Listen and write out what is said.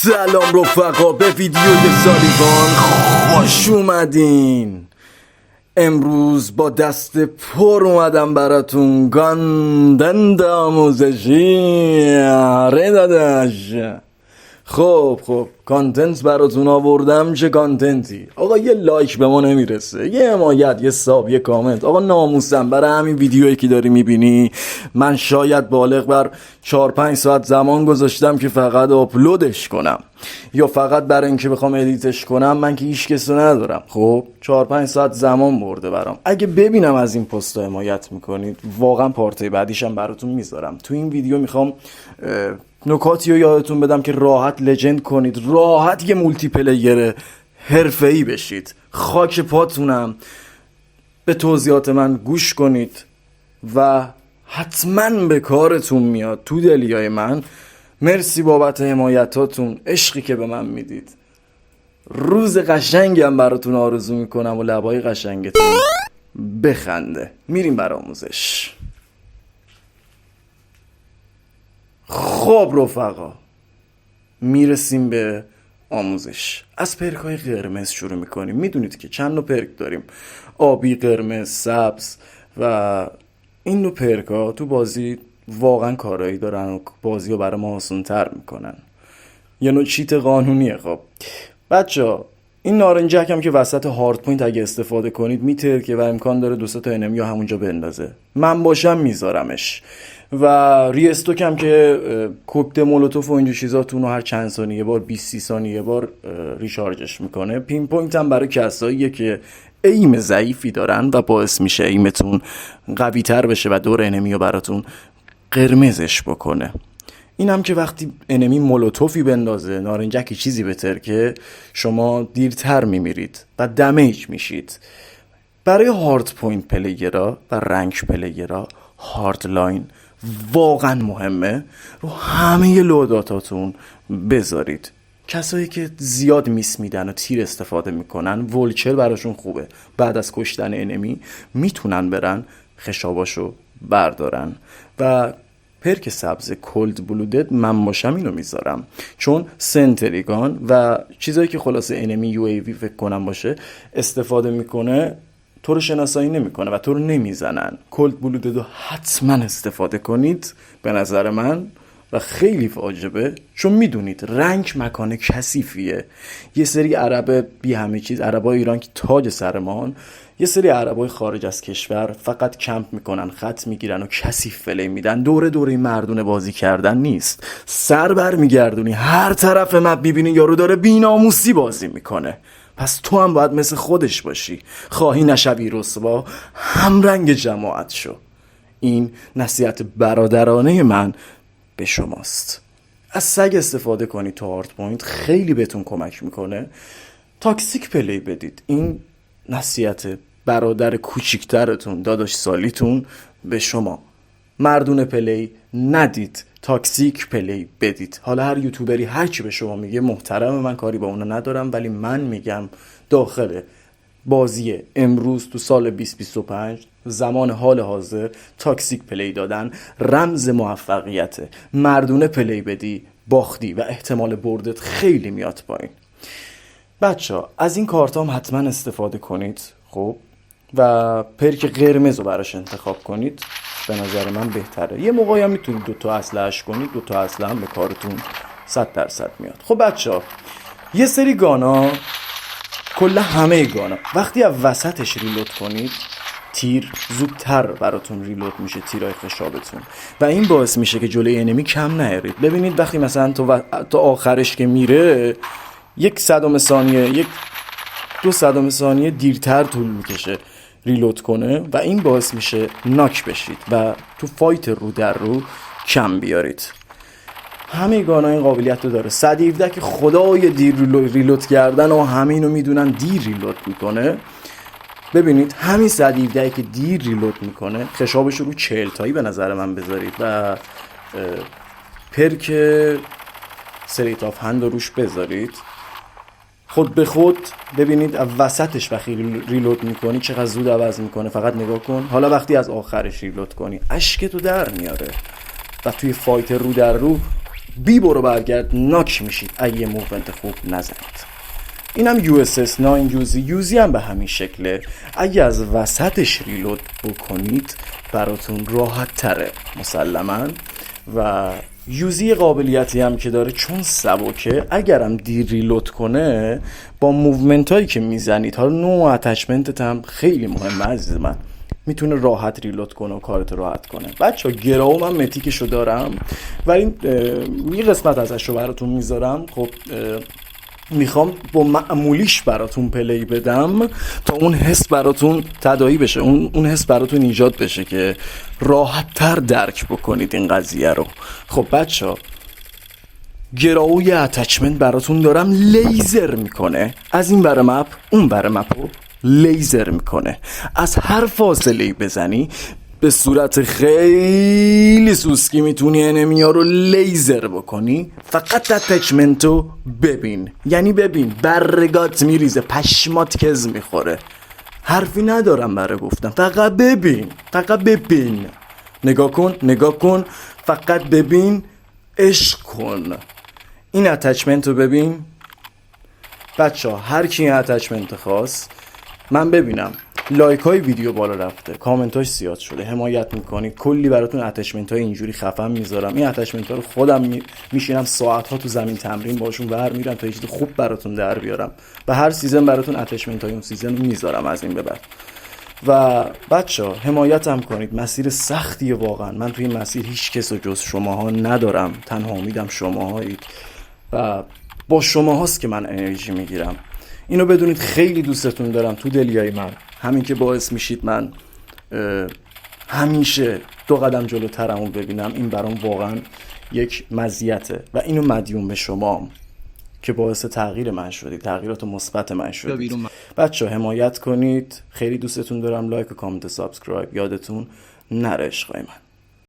سلام رفقا، به ویدیوی سالیوان خوش اومدین. امروز با دست پر اومدم براتون کانتنت آموزشی. آره داداش، خب کانتنت براتون آوردم. چه کانتنتی؟ آقا یه لایک به ما نمیرسه، یه حمایت، یه ساب، یه کامنت. آقا ناموسم برای همین ویدیویی که داری میبینی من شاید بالغ بر 4-5 ساعت زمان گذاشتم که فقط آپلودش کنم، یا فقط برای اینکه بخوام ادیتش کنم. من که هیچ کسو ندارم. خب 4-5 ساعت زمان برده برام. اگه ببینم از این پستا حمایت میکنید، واقعا پارتی بعدیشم براتون میذارم. تو این ویدیو میخوام نکاتی رو یادتون بدم که راحت لجند کنید، راحت یه مولتی پلیر حرفه‌ای بشید. خاک پاتونم. به توضیحات من گوش کنید و حتما به کارتون میاد. تو دلیای من مرسی بابت حمایتاتون، عشقی که به من میدید. روز قشنگم براتون آرزو میکنم و لبای قشنگتون بخنده. میریم بر آموزش. خب رفقا، میرسیم به آموزش. از پرکای قرمز شروع میکنیم. میدونید که چند نوع پرک داریم: آبی، قرمز، سبز. و این نوع پرکا تو بازی واقعا کارایی دارن و بازی رو برای ما آسان تر میکنن. یه نوع چیت قانونیه. خب بچه، این نارنجک هم که وسط هارد پوینت اگه استفاده کنید میترکه و امکان داره 2-3 تا انمی همونجا بندازه. من باشم میذارمش. و ریستوک هم که کوکتل مولوتوف و اینجور چیزاتون رو هر چند ثانیه یه بار 20-30 ثانیه یه بار ریچارجش میکنه. پین پوینت هم برای کساییه که ایم ضعیفی دارن و باعث میشه ایمتون قوی تر بشه و دور انمی رو براتون قرمزش بکنه. این هم که وقتی انمی مولوتوفی بندازه، نارنجکی چیزی بترکه، شما دیرتر میمیرید و دمیج میشید. برای هارد پوینت پلیرها و رنک پلیرها هارد لاین واقعا مهمه. رو همه لوداتاتون بذارید. کسایی که زیاد میس میدن و تیر استفاده میکنن، ولچر براشون خوبه. بعد از کشتن انمی میتونن برن خشاباشو بردارن. و پرک سبز کولد بلودد من باشم اینو میذارم، چون سنتریگان و چیزایی که خلاصه انمی یو ای وی فکر کنم باشه استفاده میکنه، تو رو شناسایی نمیکنه و تو رو نمیزنن. کولد بلودد رو حتما استفاده کنید به نظر من و خیلی واجبه، چون میدونید رنگ مکان کثیفیه. یه سری عرب بی همه چیز، عربای ایران که تاج سرمان، یه سری عربای خارج از کشور فقط کمپ میکنن، خط میگیرن و کثیف فلی میدن. دوره مردونه بازی کردن نیست. سر بر میگردونی هر طرف مپ میبینی یارو داره بیناموسی بازی میکنه، پس تو هم باید مثل خودش باشی. خواهی نشوی رسوا، هم رنگ جماعت شو. این نصیحت برادرانه من به شماست. از سگ استفاده کنید تو هارد پوینت، خیلی بهتون کمک میکنه. تاکسیک پلی بدید. این نصیحت برادر کوچیکترتون، داداش سالیتون به شما. مردونه پلی ندید، تاکسیک پلی بدید. حالا هر یوتیوبری هر چی به شما میگه محترمه، من کاری با اونا ندارم، ولی من میگم داخل بازی امروز تو سال 2025 زمان حال حاضر تاکسیک پلی دادن رمز موفقیته. مردونه پلی بدی، باختی و احتمال بردت خیلی میاد پایین. بچه‌ها از این کارت هم حتما استفاده کنید. خب و پرک قرمز رو براش انتخاب کنید، به نظر من بهتره. یه موقعی هم میتونید 2 تا اسلحه‌اش کنید، 2 تا اسلحه هم به کارتون 100% میاد. خب بچه‌ها یه سری گانا، کلا همه گانا وقتی از وسطش ریلود کنید، تیر زودتر براتون ریلود میشه، تیرای خشابتون، و این باعث میشه که جلوی انمی کم نیارید. ببینید وقتی مثلا تو آخرش که میره 1/100 ثانیه، 1/2 ثانیه دیرتر طول میکشه ریلود کنه و این باعث میشه ناک بشید و تو فایت رو در رو کم بیارید. همه گانا این قابلیت رو داره. 117 که خدای دیر ریلود کردن و همه اینو میدونن دیر ریلود میکنه. ببینید همین 117 که دیر ریلود میکنه، خشابش رو 40 تایی به نظر من بذارید و پرک سریت آف هند روش بذارید. خود به خود ببینید از وسطش وقتی ریلود میکنی چقدر زود عوض میکنه. فقط نگاه کن. حالا وقتی از آخرش ریلود کنی اشکتو در میاره و توی فایت رو در رو بی برو برگرد ناک میشید اگه موومنت خوب نزنید. اینم USS 9 یوزی هم به همین شکله. اگه از وسطش ریلود بکنید براتون راحت تره مسلماً. و یوزی قابلیتی هم که داره چون سبکه، اگرم دیر ریلود کنه با موومنت هایی که میزنید، حالا نوع اتچمنتت هم خیلی مهمه عزیز من، میتونه راحت ریلود کنه و کارت راحت کنه. بچه ها گراو من متیکشو دارم ولی یه قسمت ازش رو براتون میذارم. خب میخوام با معمولیش براتون پلی بدم تا اون حس براتون تداعی بشه، اون حس براتون ایجاد بشه که راحت تر درک بکنید این قضیه رو. خب بچه ها گراوی اتچمنت براتون دارم، لیزر میکنه از این بر مپ اون بر مپ رو لیزر میکنه. از هر فاصله‌ای بزنی به صورت خیلی سوسکی میتونی انمیا رو لیزر بکنی. فقط اتچمنت رو ببین، یعنی ببین برگات میریزه، پشمات کز میخوره. حرفی ندارم برای گفتم، فقط ببین نگاه کن فقط ببین، عشق کن. این اتچمنت رو ببین بچه ها. هر کی این اتچمنت خواست من ببینم لایک های ویدیو بالا رفته، کامنت هاش زیاد شده، حمایت میکنید، کلی براتون اتچمنت های اینجوری خفن میذارم. این اتچمنت ها رو خودم میشینم ساعت ها تو زمین تمرین باشون برمیرم تا یه چیز خوب براتون در بیارم. به هر سیزن براتون اتچمنت های اون سیزن رو میذارم از این به بعد. و بچه حمایت هم کنید، مسیر سختیه واقعا. من توی این مسیر هیچ کس جز شماها ندارم، تنها امیدم شماهایید و با شماهاست که من انرژی میگیرم. اینو بدونید خیلی دوستتون دارم تو دلیای من، همین که باعث میشید من همیشه 2 قدم جلوترمو ببینم. این برام واقعا یک مزیته و اینو مدیون به شما که باعث تغییر من شدید، تغییرات مثبت من شدید. بچه حمایت کنید، خیلی دوستتون دارم. لایک و کامنت و سابسکرایب یادتون نره عشقای من.